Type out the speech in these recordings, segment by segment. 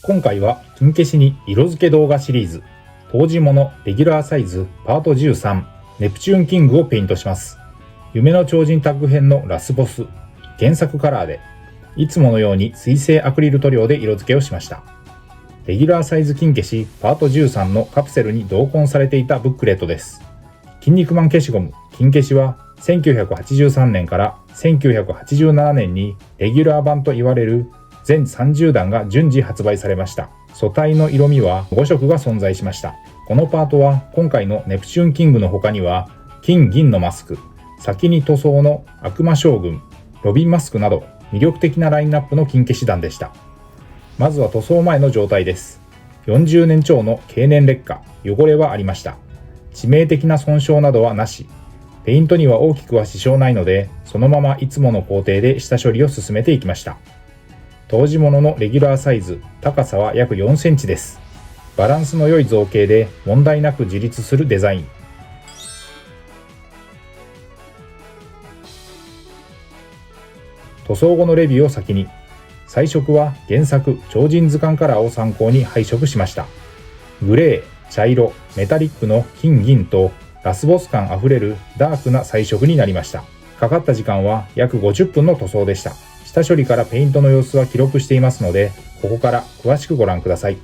今回は金消しに色付け動画シリーズ当時物レギュラーサイズパート13ネプチューンキングをペイントします。夢の超人タッグ編のラスボス原作カラーでいつものように水性アクリル塗料で色付けをしました。レギュラーサイズ金消しパート13のカプセルに同梱されていたブックレットです。筋肉マン消しゴム金消しは1983年から1987年にレギュラー版と言われる全30弾が順次発売されました。素体の色味は5色が存在しました。このパートは今回のネプチューンキングの他には金銀のマスク、先に塗装の悪魔将軍、ロビンマスクなど魅力的なラインナップの金消し弾でした。まずは塗装前の状態です。40年超の経年劣化、汚れはありました。致命的な損傷などはなし。ペイントには大きくは支障ないので、そのままいつもの工程で下処理を進めていきました。当時物のレギュラーサイズ、高さは約4センチです。バランスの良い造形で問題なく自立するデザイン。塗装後のレビューを先に。彩色は原作超人図鑑カラーを参考に配色しました。グレー、茶色、メタリックの金銀とラスボス感あふれるダークな彩色になりました。かかった時間は約50分の塗装でした。下処理からペイントの様子は記録していますので、ここから詳しくご覧ください。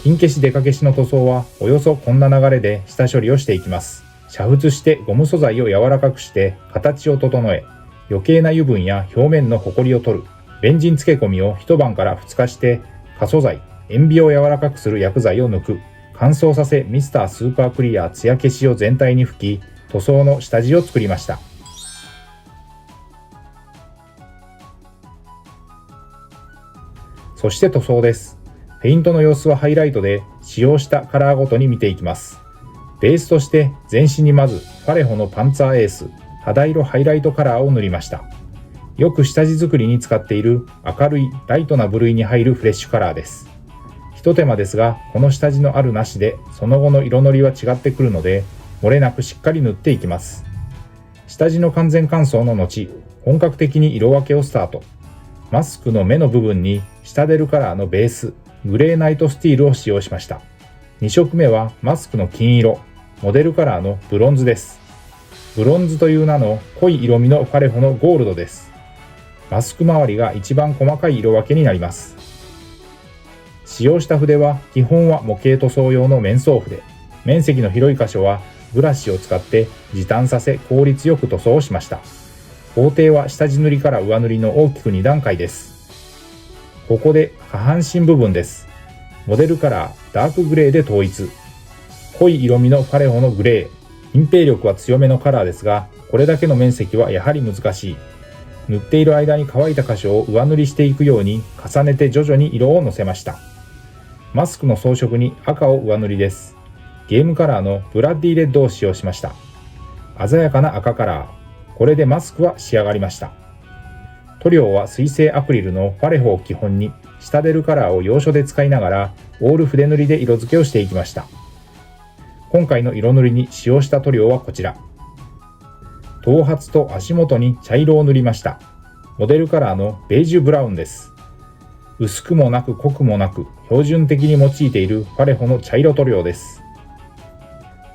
金消しデカ消しの塗装はおよそこんな流れで下処理をしていきます。煮沸してゴム素材を柔らかくして形を整え、余計な油分や表面のホコリを取る。ベンジン漬け込みを一晩から2日して可素材、塩ビを柔らかくする薬剤を抜く。乾燥させミスタースーパークリアツヤ消しを全体に吹き、塗装の下地を作りました。そして塗装です。ペイントの様子はハイライトで使用したカラーごとに見ていきます。ベースとして全身にまずファレホのパンツァーエース肌色ハイライトカラーを塗りました。よく下地作りに使っている明るいライトな部類に入るフレッシュカラーです。ひと手間ですが、この下地のあるなしでその後の色のりは違ってくるので、漏れなくしっかり塗っていきます。下地の完全乾燥の後、本格的に色分けをスタート。マスクの目の部分に下デルカラーのベースグレーナイトスティールを使用しました。2色目はマスクの金色、モデルカラーのブロンズです。ブロンズという名の濃い色味のファレホのゴールドです。マスク周りが一番細かい色分けになります。使用した筆は基本は模型塗装用の面相筆。面積の広い箇所はブラシを使って時短させ効率よく塗装をしました。工程は下地塗りから上塗りの大きく2段階です。ここで下半身部分です。モデルカラーダークグレーで統一。濃い色味のファレホのグレー。隠蔽力は強めのカラーですが、これだけの面積はやはり難しい。塗っている間に乾いた箇所を上塗りしていくように重ねて徐々に色をのせました。マスクの装飾に赤を上塗りです。ゲームカラーのブラッディレッドを使用しました。鮮やかな赤カラー。これでマスクは仕上がりました。塗料は水性アクリルのファレホを基本に下デルカラーを要所で使いながらオール筆塗りで色付けをしていきました。今回の色塗りに使用した塗料はこちら。頭髪と足元に茶色を塗りました。モデルカラーのベージュブラウンです。薄くもなく濃くもなく標準的に用いているファレホの茶色塗料です。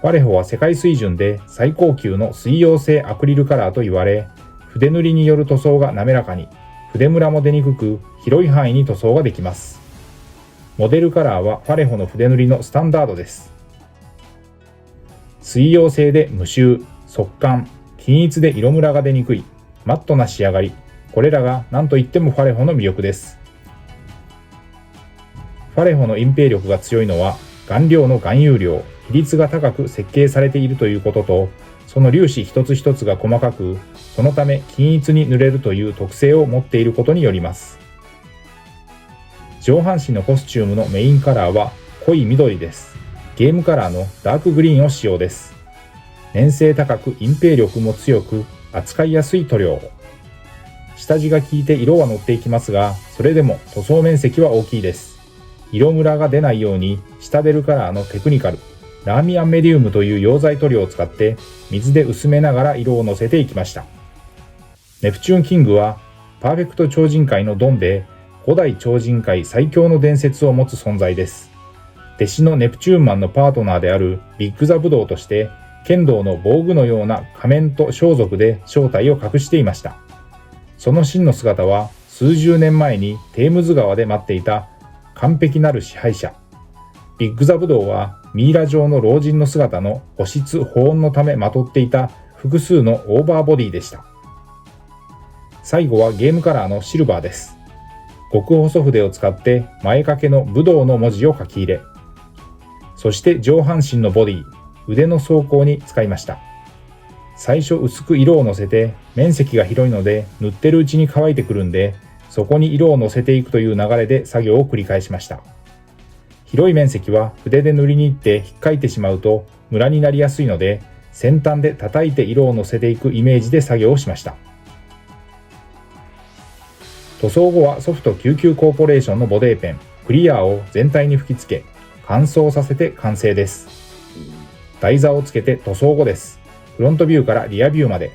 ファレホは世界水準で最高級の水溶性アクリルカラーと言われ、筆塗りによる塗装が滑らかに、筆ムラも出にくく広い範囲に塗装ができます。モデルカラーはファレホの筆塗りのスタンダードです。水溶性で無臭、速乾、均一で色ムラが出にくい、マットな仕上がり。これらが何といってもファレホの魅力です。ファレホの隠蔽力が強いのは顔料の含有量、比率が高く設計されているということと、その粒子一つ一つが細かく、そのため均一に塗れるという特性を持っていることによります。上半身のコスチュームのメインカラーは濃い緑です。ゲームカラーのダークグリーンを使用です。粘性高く隠蔽力も強く扱いやすい塗料。下地が効いて色は乗っていきますが、それでも塗装面積は大きいです。色ムラが出ないように下デルカラーのテクニカル、ラーミアンメディウムという溶剤塗料を使って水で薄めながら色をのせていきました。ネプチューンキングはパーフェクト超人界のドンで古代超人界最強の伝説を持つ存在です。弟子のネプチューンマンのパートナーであるビッグザブドウとして剣道の防具のような仮面と装束で正体を隠していました。その真の姿は数十年前にテームズ川で待っていた完璧なる支配者。ビッグザブドウはミイラ状の老人の姿の保湿保温のためまとっていた複数のオーバーボディでした。最後はゲームカラーのシルバーです。極細筆を使って前掛けの武道の文字を書き入れ、そして上半身のボディ、腕の装甲に使いました。最初薄く色をのせて面積が広いので塗ってるうちに乾いてくるんで、そこに色をのせていくという流れで作業を繰り返しました。広い面積は筆で塗りに行って引っかいてしまうとムラになりやすいので、先端で叩いて色をのせていくイメージで作業をしました。塗装後はソフト99コーポレーションのボデーペンクリアを全体に吹き付け乾燥させて完成です。台座をつけて塗装後です。フロントビューからリアビューまで。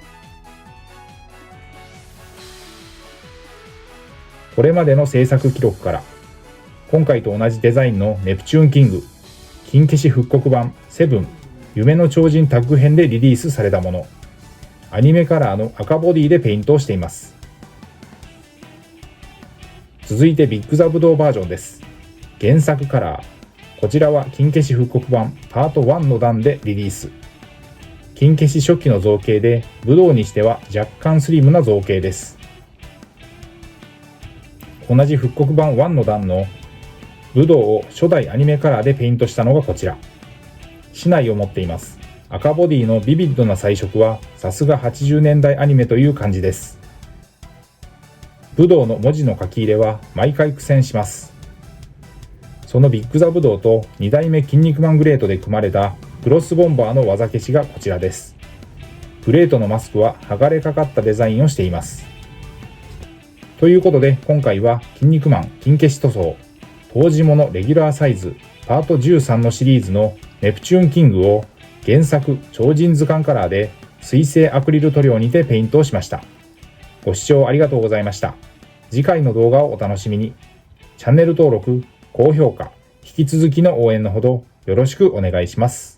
これまでの制作記録から、今回と同じデザインのネプチューンキング金消し復刻版セブン夢の超人タッグ編でリリースされたもの。アニメカラーの赤ボディでペイントをしています。続いてビッグザブドウバージョンです。原作カラー。こちらは金消し復刻版パート1の段でリリース。金消し初期の造形で武道にしては若干スリムな造形です。同じ復刻版1の段の武道を初代アニメカラーでペイントしたのがこちら。竹刀を持っています。赤ボディのビビッドな彩色はさすが80年代アニメという感じです。武道の文字の書き入れは毎回苦戦します。そのビッグザブドウと2代目筋肉マングレートで組まれたクロスボンバーの技消しがこちらです。グレートのマスクは剥がれかかったデザインをしています。ということで今回は筋肉マン金消し塗装当時ものレギュラーサイズパート13のシリーズのネプチューンキングを原作超人図鑑カラーで水性アクリル塗料にてペイントをしました。ご視聴ありがとうございました。次回の動画をお楽しみに。チャンネル登録、高評価、引き続きの応援のほどよろしくお願いします。